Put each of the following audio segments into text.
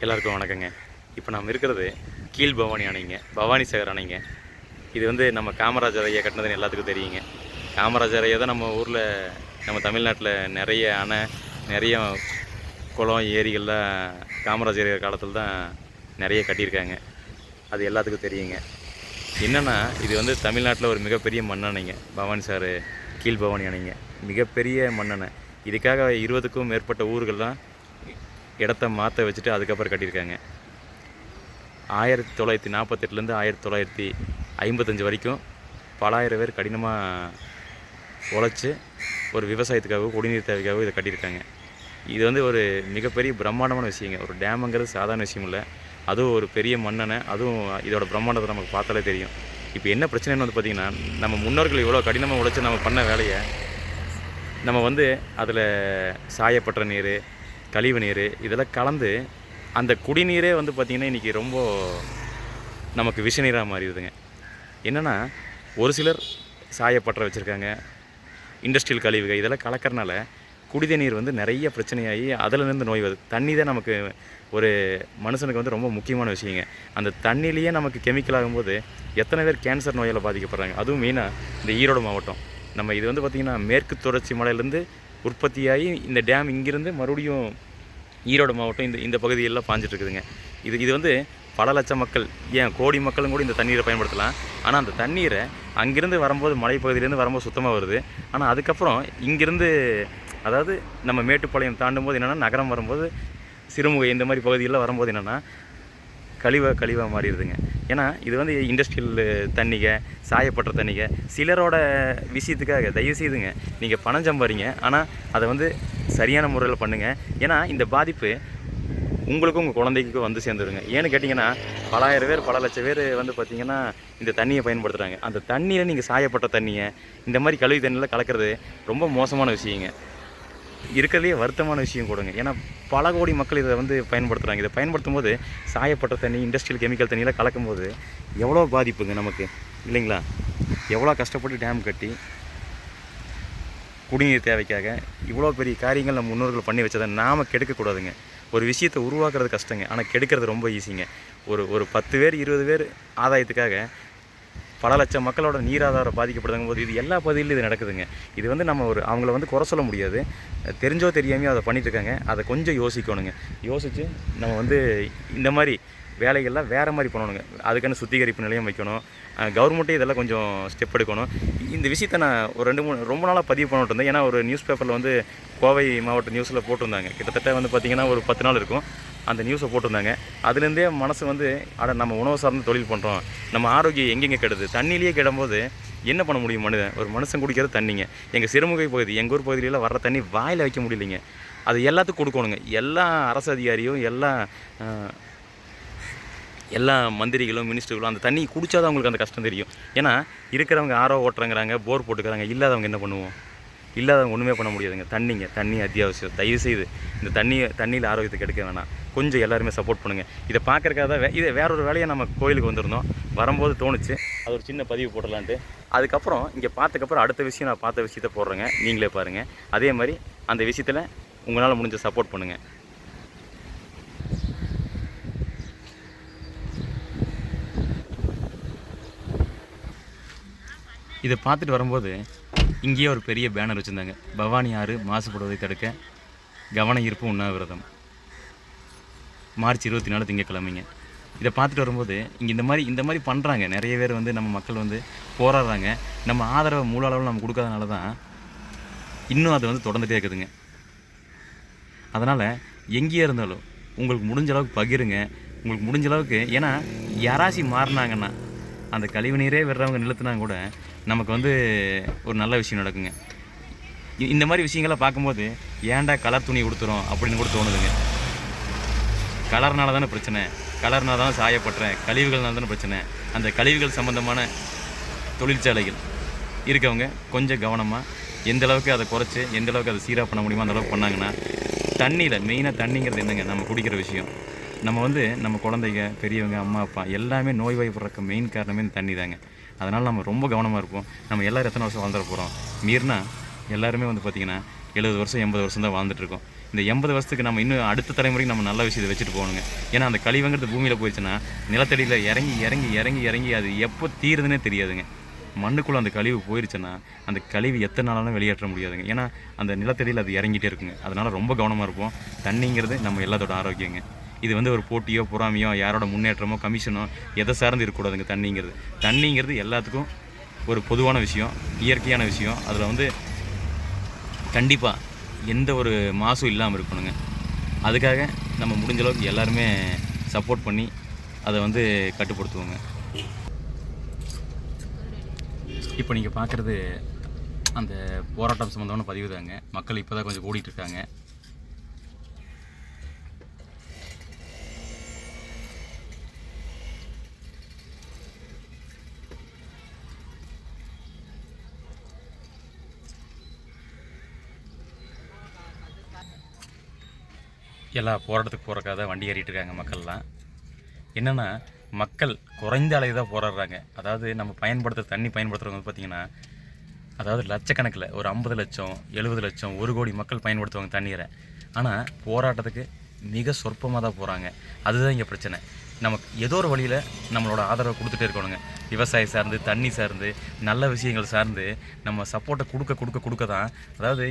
எல்லாருக்கும் வணக்கங்க. இப்போ நம்ம இருக்கிறது கீழ் பவானி அணைங்க, பவானி சாகர் அணைங்க. இது வந்து நம்ம காமராஜர் ஐயா கட்டினதுன்னு எல்லாத்துக்கும் தெரியுங்க. காமராஜர் ஐயா தான் நம்ம ஊரில், நம்ம தமிழ்நாட்டில் நிறைய அணை, நிறைய குளம், ஏரிகள்லாம் காமராஜர் ஐயா காலத்தில் தான் நிறைய கட்டியிருக்காங்க. அது எல்லாத்துக்கும் தெரியுங்க. என்னென்னா, இது வந்து தமிழ்நாட்டில் ஒரு மிகப்பெரிய மண்ணணைங்க, பவானி சாகர் கீழ் பவானி அணைங்க. மிகப்பெரிய மண்ணணை. இதுக்காக 20க்கும் மேற்பட்ட ஊர்கள்லாம் இடத்த மாற்ற வச்சுட்டு அதுக்கப்புறம் கட்டியிருக்காங்க. 1948லேருந்து 1955 வரைக்கும் பலாயிரம் பேர் கடினமாக உழைச்சி ஒரு விவசாயத்துக்காகவோ குடிநீர் தேவைக்காகவோ இதை கட்டியிருக்காங்க. இது வந்து ஒரு மிகப்பெரிய பிரம்மாண்டமான விஷயங்க. ஒரு டேமுங்கிறது சாதாரண விஷயம் இல்லை. அதுவும் ஒரு பெரிய மண்ணெண்ணை, அதுவும் இதோட பிரம்மாண்டத்தை நமக்கு பார்த்தாலே தெரியும். இப்போ என்ன பிரச்சனைன்னு வந்து பார்த்திங்கன்னா, நம்ம முன்னோர்கள் இவ்வளோ கடினமாக உழைச்சி நம்ம பண்ண வேலையை நம்ம வந்து அதில் சாயப்பட்ட நீர், கழிவு நீர் இதெல்லாம் கலந்து அந்த குடிநீரே வந்து பார்த்திங்கன்னா இன்றைக்கி ரொம்ப நமக்கு விஷ நீராக மாறிடுதுங்க. என்னென்னா, ஒரு சிலர் சாயப்பற்ற வச்சுருக்காங்க, இண்டஸ்ட்ரியல் கழிவுகள் இதெல்லாம் கலக்கிறனால குடித நீர் வந்து நிறைய பிரச்சனையாகி அதிலேருந்து நோய் வருது. தண்ணி தான் நமக்கு ஒரு மனுஷனுக்கு வந்து ரொம்ப முக்கியமான விஷயங்க. அந்த தண்ணிலேயே நமக்கு கெமிக்கல் ஆகும்போது எத்தனை பேர் கேன்சர் நோயால் பாதிக்கப்படுறாங்க. அதுவும் மெயினாக இந்த ஈரோடு மாவட்டம். நம்ம இது வந்து பார்த்திங்கன்னா மேற்கு தொடர்ச்சி மலையிலேருந்து உற்பத்தியாகி இந்த டேம் இங்கேருந்து மறுபடியும் ஈரோடு மாவட்டம் இந்த பகுதியெல்லாம் பாஞ்சிட்ருக்குதுங்க. இது வந்து பல லட்சம் மக்கள், ஏன் கோடி மக்களும் கூட இந்த தண்ணீரை பயன்படுத்தலாம். ஆனால் அந்த தண்ணீரை அங்கேருந்து வரும்போது, மலைப்பகுதியிலேருந்து வரும்போது சுத்தமாக வருது. ஆனால் அதுக்கப்புறம் இங்கேருந்து, அதாவது நம்ம மேட்டுப்பாளையம் தாண்டும் போது என்னென்னா, நகரம் வரும்போது, சிறுமுகை இந்த மாதிரி பகுதியெல்லாம் வரும்போது என்னென்னா கழிவாக மாறிடுதுங்க. ஏன்னா இது வந்து இண்டஸ்ட்ரியல் தண்ணிங்க, சாயப்பட்ட தண்ணிங்க. சிலரோட விஷயத்துக்காக தயவு செய்துங்க நீங்கள் பணம் சம்பாதிங்க, ஆனால் அதை வந்து சரியான முறையில் பண்ணுங்கள். ஏன்னா இந்த பாதிப்பு உங்களுக்கும் உங்கள் குழந்தைக்கும் வந்து சேர்ந்துருங்க. ஏன்னு கேட்டிங்கன்னா, பலாயிரம் பேர், பல லட்சம் பேர் வந்து பார்த்திங்கன்னா இந்த தண்ணியை பயன்படுத்துகிறாங்க. அந்த தண்ணியில் நீங்கள் சாயப்பட்ட தண்ணியை இந்த மாதிரி கழிவு தண்ணியில் கலக்கிறது ரொம்ப மோசமான விஷயங்க. இருக்கிறதுலே வருத்தமான விஷயம் கொடுங்க. ஏன்னா பல கோடி மக்கள் இதை வந்து பயன்படுத்துகிறாங்க. இதை பயன்படுத்தும் போது சாயப்பட்ட தண்ணி, இண்டஸ்ட்ரியல் கெமிக்கல் தண்ணியில் கலக்கும்போது எவ்வளோ பாதிப்புங்க நமக்கு, இல்லைங்களா? எவ்வளோ கஷ்டப்பட்டு டேம் கட்டி குடிநீர் தேவைக்காக இவ்வளோ பெரிய காரியங்கள் நம்ம முன்னோர்கள் பண்ணி வச்சதை நாம் கெடுக்கக்கூடாதுங்க. ஒரு விஷயத்தை உருவாக்குறது கஷ்டங்க, ஆனால் கெடுக்கிறது ரொம்ப ஈஸிங்க. ஒரு 10 பேர் 20 பேர் ஆதாயத்துக்காக பல லட்சம் மக்களோட நீராதாரம் பாதிக்கப்படுதுங்கும் போது இது எல்லா பகுதியிலும் இது நடக்குதுங்க. இது வந்து நம்ம அவங்கள வந்து குறை சொல்ல முடியாது. தெரிஞ்சோ தெரியாமையோ அதை பண்ணிகிட்ருக்காங்க. அதை கொஞ்சம் யோசிக்கணுங்க. யோசித்து நம்ம வந்து இந்த மாதிரி வேலைகள்லாம் வேறு மாதிரி பண்ணணுங்க. அதுக்கான சுத்திகரிப்பு நிலையம் வைக்கணும். கவர்மெண்ட்டே இதெல்லாம் கொஞ்சம் ஸ்டெப் எடுக்கணும். இந்த விஷயத்தை நான் ஒரு 2-3 ரொம்ப நாளாக பதிவு பண்ணிட்டு இருந்தேன். ஏன்னா ஒரு நியூஸ் பேப்பரில் வந்து கோவை மாவட்ட நியூஸில் போட்டிருந்தாங்க. கிட்டத்தட்ட வந்து பார்த்திங்கன்னா ஒரு 10 நாள் இருக்கும். அந்த நியூஸை போட்டிருந்தாங்க. அதுலேருந்தே மனசு வந்து, நம்ம உணவு சார்ந்த தொழில் பண்ணுறோம், நம்ம ஆரோக்கியம் எங்கெங்கே கெடுது. தண்ணியிலேயே கெடும்போது என்ன பண்ண முடியும் மனிதன்? ஒரு மனுஷன் குடிக்கிறது தண்ணிங்க. எங்கள் சிறுமுகை பகுதி, எங்கள் ஊர் பகுதியிலலாம் வர்ற தண்ணி வாயில் வைக்க முடியலைங்க. அது எல்லாத்துக்கும் கொடுக்கணுங்க. எல்லா அரசு அதிகாரியும், எல்லா மந்திரிகளும், மினிஸ்டர்களும் அந்த தண்ணி குடித்தாதான் அவங்களுக்கு அந்த கஷ்டம் தெரியும். ஏன்னா இருக்கிறவங்க ஆரோ ஓட்டுறங்கிறாங்க, போர் போட்டுக்கிறாங்க. இல்லாதவங்க என்ன பண்ணுவோம்? இல்லாதவங்க ஒன்றுமே பண்ண முடியாதுங்க. தண்ணி அத்தியாவசியம். தயவுசெய்து இந்த தண்ணியில் ஆரோக்கியத்தை கெடுக்க வேணாம். கொஞ்சம் எல்லாருமே சப்போர்ட் பண்ணுங்கள். இதை பார்க்குறக்காக தான் இதை வேற ஒரு வேலையை நம்ம கோயிலுக்கு வந்திருந்தோம். வரும்போது தோணுச்சு, அது ஒரு சின்ன பதிவு போடலான்ட்டு. அதுக்கப்புறம் இங்கே பார்த்ததுக்கப்புறம் அடுத்த விஷயம் நான் பார்த்த விஷயத்த போடுறேங்க, நீங்களே பாருங்கள். அதே மாதிரி அந்த விஷயத்தில் உங்களால் முடிஞ்ச சப்போர்ட் பண்ணுங்கள். இதை பார்த்துட்டு வரும்போது இங்கேயே ஒரு பெரிய பேனர் வச்சுருந்தாங்க. பவானி ஆறு மாசுபடுவதை தடுக்க கவன ஈர்ப்பு உண்ணாவிரதம், மார்ச் 24 திங்கட்கிழமைங்க. இதை பார்த்துட்டு வரும்போது இங்கே இந்த மாதிரி பண்ணுறாங்க. நிறைய பேர் வந்து நம்ம மக்கள் வந்து போராடுறாங்க. நம்ம ஆதரவை முழு அளவில் நம்ம கொடுக்காதனால தான் இன்னும் அது வந்து தொடர்ந்துகிட்டே இருக்குதுங்க. அதனால் எங்கேயே இருந்தாலும் உங்களுக்கு முடிஞ்ச அளவுக்கு பகிருங்க. உங்களுக்கு முடிஞ்ச அளவுக்கு, ஏன்னா யாராசி மாறினாங்கன்னா அந்த கழிவு நீரே விடுறவங்க நிறுத்தினா கூட நமக்கு வந்து ஒரு நல்ல விஷயம் நடக்குங்க. இந்த மாதிரி விஷயங்களை பார்க்கும்போது ஏன்டா கலர் துணி கொடுத்துறோம் அப்படின்னு கூட தோணுதுங்க. கலர்னால தானே பிரச்சனை, கலர்னால தானே சாயப்படுறேன், கழிவுகள்னால தானே பிரச்சனை. அந்த கழிவுகள் சம்மந்தமான தொழிற்சாலைகள் இருக்கவங்க கொஞ்சம் கவனமாக எந்தளவுக்கு அதை குறைச்சி எந்தளவுக்கு அதை சீராக பண்ண முடியுமோ அந்தளவுக்கு பண்ணாங்கன்னா, தண்ணியில் மெயினாக தண்ணிங்கிறது என்னங்க, நம்ம குடிக்கிற விஷயம். நம்ம வந்து நம்ம குழந்தைங்க, பெரியவங்க, அம்மா அப்பா எல்லாமே நோய்வாய்ப்படுறதுக்கு மெயின் காரணமே இந்த தண்ணி தாங்க. அதனால் நம்ம ரொம்ப கவனமாக இருப்போம். நம்ம எல்லோரும் எத்தனை வருஷம் வாழ்ந்துட போகிறோம்? மீறினா எல்லாருமே வந்து பார்த்திங்கன்னா 70 வருஷம் 80 வருஷம் தான் வாழ்ந்துட்டுருக்கோம். இந்த 80 வருஷத்துக்கு நம்ம இன்னும் அடுத்த தலைமுறைக்கு நம்ம நல்ல விஷயத்தை வச்சுட்டு போகணுங்க. ஏன்னா அந்த கழிவுங்கிறது பூமியில் போயிடுச்சுன்னா நிலத்தடியில் இறங்கி இறங்கி இறங்கி இறங்கி அது எப்போ தீருதுன்னே தெரியாதுங்க. மண்ணுக்குள்ளே அந்த கழிவு போயிடுச்சுன்னா அந்த கழிவு எத்தனை நாளாலும் வெளியேற்ற முடியாதுங்க. ஏன்னா அந்த நிலத்தடியில் அது இறங்கிட்டே இருக்குங்க. அதனால் ரொம்ப கவனமாக இருப்போம். தண்ணிங்கிறது நம்ம எல்லாத்தோட ஆரோக்கியங்க. இது வந்து ஒரு போட்டியோ பொறாமையோ யாரோட முன்னேற்றமோ கமிஷனோ எதை சார்ந்து இருக்கக்கூடாதுங்க. தண்ணிங்கிறது எல்லாத்துக்கும் ஒரு பொதுவான விஷயம், இயற்கையான விஷயம். அதில் வந்து கண்டிப்பாக எந்த ஒரு மாசும் இல்லாமல் இருக்கணுங்க. அதுக்காக நம்ம முடிஞ்ச அளவுக்கு எல்லாருமே சப்போர்ட் பண்ணி அதை வந்து கட்டுப்படுத்துவோங்க. இப்போ நீங்கள் பார்க்குறது அந்த போராட்டம் சம்மந்தமான பதிவு தாங்க. மக்கள் இப்போ தான் கொஞ்சம் கூடிகிட்ருக்காங்க. எல்லா போராட்டத்துக்கு போகிறக்காக வண்டி ஏறிட்டு இருக்காங்க மக்கள்லாம். என்னென்னா மக்கள் குறைந்த அளவு தான் போராடுறாங்க. அதாவது நம்ம தண்ணி பயன்படுத்துகிறவங்க பார்த்திங்கன்னா, அதாவது லட்சக்கணக்கில் ஒரு 50 லட்சம் 70 லட்சம் 1 கோடி மக்கள் பயன்படுத்துவாங்க தண்ணீரை. ஆனால் போராட்டத்துக்கு மிக சொற்பமாக தான் போகிறாங்க. அதுதான் இங்கே பிரச்சனை. நமக்கு ஏதோ ஒரு வழியில் நம்மளோட ஆதரவை கொடுத்துட்டே இருக்கணுங்க. விவசாயம் சார்ந்து, தண்ணி சார்ந்து, நல்ல விஷயங்கள் சார்ந்து நம்ம சப்போர்ட்டை கொடுக்க தான். அதாவது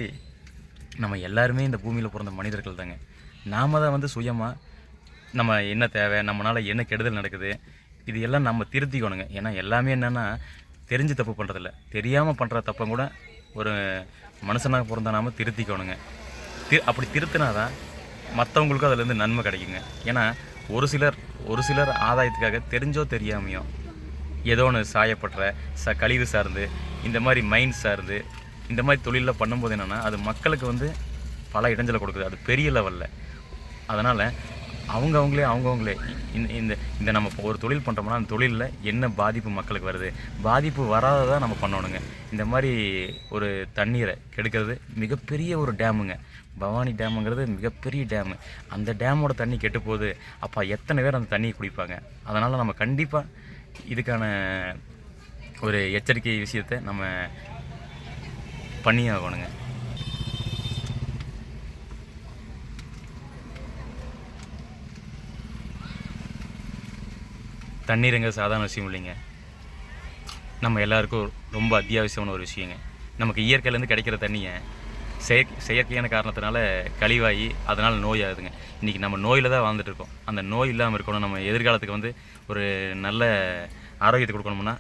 நம்ம எல்லாருமே இந்த பூமியில் பிறந்த மனிதர்கள் தாங்க. நாம் தான் வந்து சுயமாக நம்ம என்ன தேவை, நம்மளால் என்ன கெடுதல் நடக்குது, இது எல்லாம் நம்ம திருத்திக்கணுங்க. ஏன்னா எல்லாமே என்னென்னா தெரிஞ்சு தப்பு பண்ணுறதில்ல, தெரியாமல் பண்ணுற தப்பை கூட ஒரு மனுஷனாக பிறந்தா நாம் திருத்திக்கணுங்க. அப்படி திருத்தினா தான் மற்றவங்களுக்கும் அதிலேருந்து நன்மை கிடைக்குங்க. ஏன்னா ஒரு சிலர் ஆதாயத்துக்காக தெரிஞ்சோ தெரியாமையோ ஏதோ ஒன்று சாயப்படுற கழிவு சார்ந்து, இந்த மாதிரி மைண்ட் சார்ந்து, இந்த மாதிரி தொழிலில் பண்ணும்போது என்னென்னா அது மக்களுக்கு வந்து பல இடைஞ்சலை கொடுக்குது. அது பெரிய லெவலில். அதனால் அவங்கவுங்களே இந்த நம்ம ஒரு தொழில் பண்ணுறோம்னா அந்த தொழிலில் என்ன பாதிப்பு மக்களுக்கு வருது, பாதிப்பு வராததான் நம்ம பண்ணணுங்க. இந்த மாதிரி ஒரு தண்ணீரை கெடுக்கிறது மிகப்பெரிய ஒரு டேமுங்க. பவானி டேமுங்கிறது மிகப்பெரிய டேமு. அந்த டேமோட தண்ணி கெட்டு போகுது. அப்போ எத்தனை பேர் அந்த தண்ணியை குடிப்பாங்க? அதனால் நம்ம கண்டிப்பாக இதுக்கான ஒரு எச்சரிக்கை விஷயத்தை நம்ம பண்ணியே ஆகணுங்க. தண்ணீருங்க சாதாரண விஷயம் இல்லைங்க. நம்ம எல்லாருக்கும் ரொம்ப அத்தியாவசியமான ஒரு விஷயங்க. நமக்கு இயற்கையிலேருந்து கிடைக்கிற தண்ணியை செயற்கையான காரணத்தினால கழிவாகி அதனால் நோய் ஆகுதுங்க. இன்றைக்கி நம்ம நோயில் தான் வாழ்ந்துட்டுருக்கோம். அந்த நோய் இல்லாமல் இருக்கணும், நம்ம எதிர்காலத்துக்கு வந்து ஒரு நல்ல ஆரோக்கியத்தை கொடுக்கணும்னா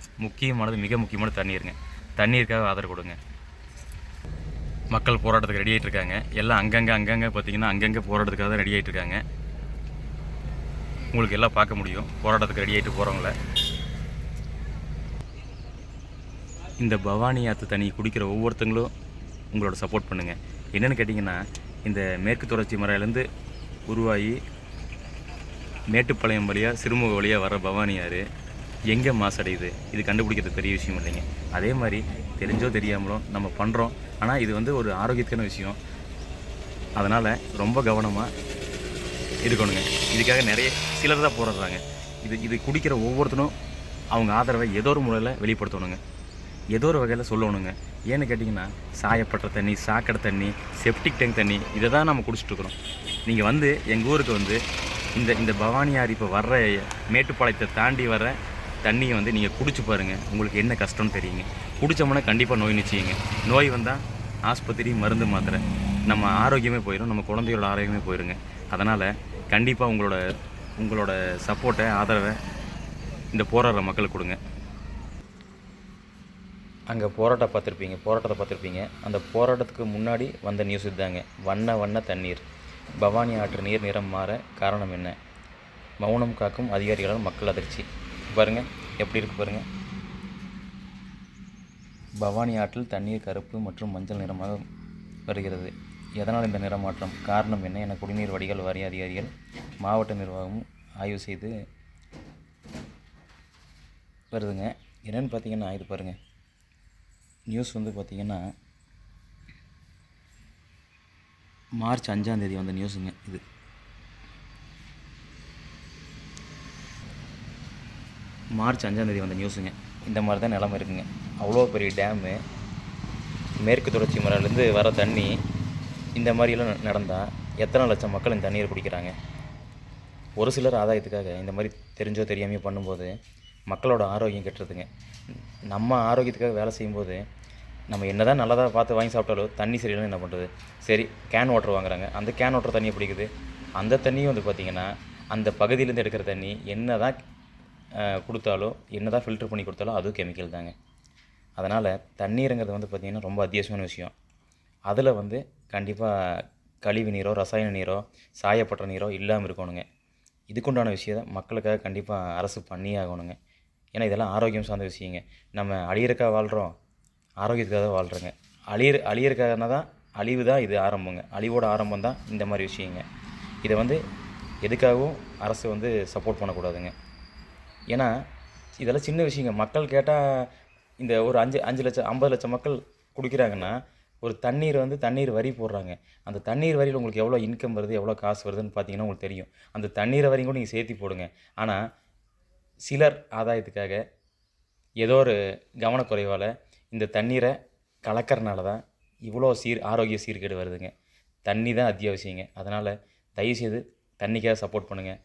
மிக முக்கியமான தண்ணீருங்க. தண்ணீருக்காக ஆதரவு கொடுங்க. மக்கள் போராட்டத்துக்கு ரெடி ஆகிட்டு இருக்காங்க. எல்லாம் அங்கங்கே பார்த்திங்கன்னா அங்கங்கே போராட்டத்துக்காக தான் ரெடி ஆகிட்டு இருக்காங்க. உங்களுக்கு எல்லாம் பார்க்க முடியும் போராட்டத்துக்கு ரெடி ஆகிட்டு போகிறவங்கள. இந்த பவானி ஆற்று தண்ணி குடிக்கிற ஒவ்வொருத்தங்களும் உங்களோட சப்போர்ட் பண்ணுங்கள். என்னென்னு கேட்டிங்கன்னா, இந்த மேற்கு தொடர்ச்சி மலையிலேருந்து உருவாகி மேட்டுப்பாளையம் வழியாக சிறுமுக வழியாக வர பவானி ஆறு எங்கே மாசடையுது, இது கண்டுபிடிக்கிறது பெரிய விஷயம் இல்லைங்க. அதே மாதிரி தெரிஞ்சோ தெரியாமலோ நம்ம பண்ணுறோம். ஆனால் இது வந்து ஒரு ஆரோக்கியத்துக்கான விஷயம். அதனால் ரொம்ப கவனமாக இருக்கணுங்க. இதுக்காக நிறைய சிலர் தான் போராடுறாங்க. இது குடிக்கிற ஒவ்வொருத்தரும் அவங்க ஆதரவை ஏதோ ஒரு முறையில் வெளிப்படுத்தணுங்க, ஏதோ ஒரு வகையில் சொல்லணுங்க. ஏன்னு கேட்டிங்கன்னா, சாயப்பட்ட தண்ணி, சாக்கடை தண்ணி, செப்டிக் டேங்க் தண்ணி, இதை தான் நம்ம குடிச்சிட்ருக்குறோம். நீங்கள் வந்து எங்கள் ஊருக்கு வந்து இந்த பவானி ஆறு இப்போ வர்ற மேட்டுப்பாளையத்தை தாண்டி வர தண்ணியை வந்து நீங்கள் குடிச்சு பாருங்கள். உங்களுக்கு என்ன கஷ்டம்னு தெரியுங்க. குடித்தோம்னா கண்டிப்பாக நோய் நிச்சயங்க. நோய் வந்தால் ஆஸ்பத்திரி, மருந்து, மாத்திரை, நம்ம ஆரோக்கியமே போயிடும், நம்ம குழந்தையோட ஆரோக்கியமே போயிடுங்க. அதனால் கண்டிப்பாக உங்களோட சப்போர்ட்டை, ஆதரவை இந்த போராடுற மக்களுக்கு கொடுங்க. அங்கே போராட்டத்தை பார்த்துருப்பீங்க. அந்த போராட்டத்துக்கு முன்னாடி வந்த நியூஸ் இதுதாங்க. வண்ண தண்ணீர், பவானி ஆற்று நீர் நிறம் மாற காரணம் என்ன? மௌனம் காக்கும் அதிகாரிகளால் மக்கள் அதிர்ச்சி. பாருங்கள் எப்படி இருக்குது பாருங்கள். பவானி ஆற்றில் தண்ணீர் கருப்பு மற்றும் மஞ்சள் நிறமாக வருகிறது. எதனால் இந்த நிறமாற்றம்? காரணம் என்ன என குடிநீர் வடிகால் வாரிய அதிகாரிகள், மாவட்ட நிர்வாகமும் ஆய்வு செய்து வருதுங்க. என்னென்னு பார்த்தீங்கன்னா, இது பாருங்கள், நியூஸ் வந்து பார்த்திங்கன்னா மார்ச் 5 வந்த நியூஸுங்க. இது மார்ச் 5 வந்த நியூஸுங்க. இந்த மாதிரி தான் நிலமை இருக்குங்க. அவ்வளோ பெரிய டேமு, மேற்கு தொடர்ச்சி மலையிலேருந்து வர தண்ணி இந்த மாதிரியெல்லாம் நடந்தால் எத்தனை லட்சம் மக்கள் இந்த தண்ணீரை குடிக்கிறாங்க. ஒரு சிலர் ஆதாயத்துக்காக இந்த மாதிரி தெரிஞ்சோ தெரியாமையோ பண்ணும்போது மக்களோட ஆரோக்கியம் கெட்டுறதுங்க. நம்ம ஆரோக்கியத்துக்காக வேலை செய்யும்போது நம்ம என்ன தான் நல்லதாக பார்த்து வாங்கி சாப்பிட்டாலும் தண்ணி சரியில்லைன்னு என்ன பண்ணுறது? சரி, கேன் வாட்டர் வாங்குறாங்க. அந்த கேன் வாட்டர் தண்ணியை பிடிக்குது. அந்த தண்ணியும் வந்து பார்த்திங்கன்னா அந்த பகுதியிலேருந்து எடுக்கிற தண்ணி என்ன தான் கொடுத்தாலும், என்ன தான் ஃபில்ட்ரு பண்ணி கொடுத்தாலும் அதுவும் கெமிக்கல் தாங்க. அதனால் தண்ணீருங்கிறது வந்து பார்த்திங்கன்னா ரொம்ப அத்தியாவசியமான விஷயம். அதில் வந்து கண்டிப்பாக கழிவு நீரோ, ரசாயன நீரோ, சாயப்பட்ட நீரோ இல்லாமல் இருக்கணுங்க. இதுக்குண்டான விஷயத்தை மக்களுக்காக கண்டிப்பாக அரசு பண்ணியே ஆகணுங்க. ஏன்னா இதெல்லாம் ஆரோக்கியம் சார்ந்த விஷயங்க. நம்ம அழியறக்காக வாழ்கிறோம், ஆரோக்கியத்துக்காக தான் வாழ்கிறோங்க. அழியறக்காகனா தான் அழிவு தான் இது ஆரம்பங்க. அழிவோட ஆரம்பம் தான் இந்த மாதிரி விஷயங்க. இதை வந்து எதுக்காகவும் அரசு வந்து சப்போர்ட் பண்ணக்கூடாதுங்க. ஏன்னா இதெல்லாம் சின்ன விஷயங்க. மக்கள் கேட்டால் இந்த ஒரு 5 லட்சம் 50 லட்சம் மக்கள் குடிக்கிறாங்கன்னா ஒரு தண்ணீர் வரி போடுறாங்க. அந்த தண்ணீர் வரியில் உங்களுக்கு எவ்வளோ இன்கம் வருது, எவ்வளோ காசு வருதுன்னு பார்த்தீங்கன்னா உங்களுக்கு தெரியும். அந்த தண்ணீரை வரையும் கூட நீங்கள் சேர்த்து போடுங்க. ஆனால் சிலர் ஆதாயத்துக்காக ஏதோ ஒரு கவனக்குறைவால் இந்த தண்ணீரை கலக்கறனால தான் இவ்வளோ ஆரோக்கிய சீர்கேடு வருதுங்க. தண்ணி தான் அத்தியாவசியங்க. அதனால் தயவுசெய்து தண்ணிக்காக சப்போர்ட் பண்ணுங்கள்.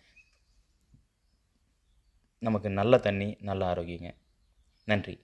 நமக்கு நல்ல தண்ணி, நல்ல ஆரோக்கியங்க. நன்றி.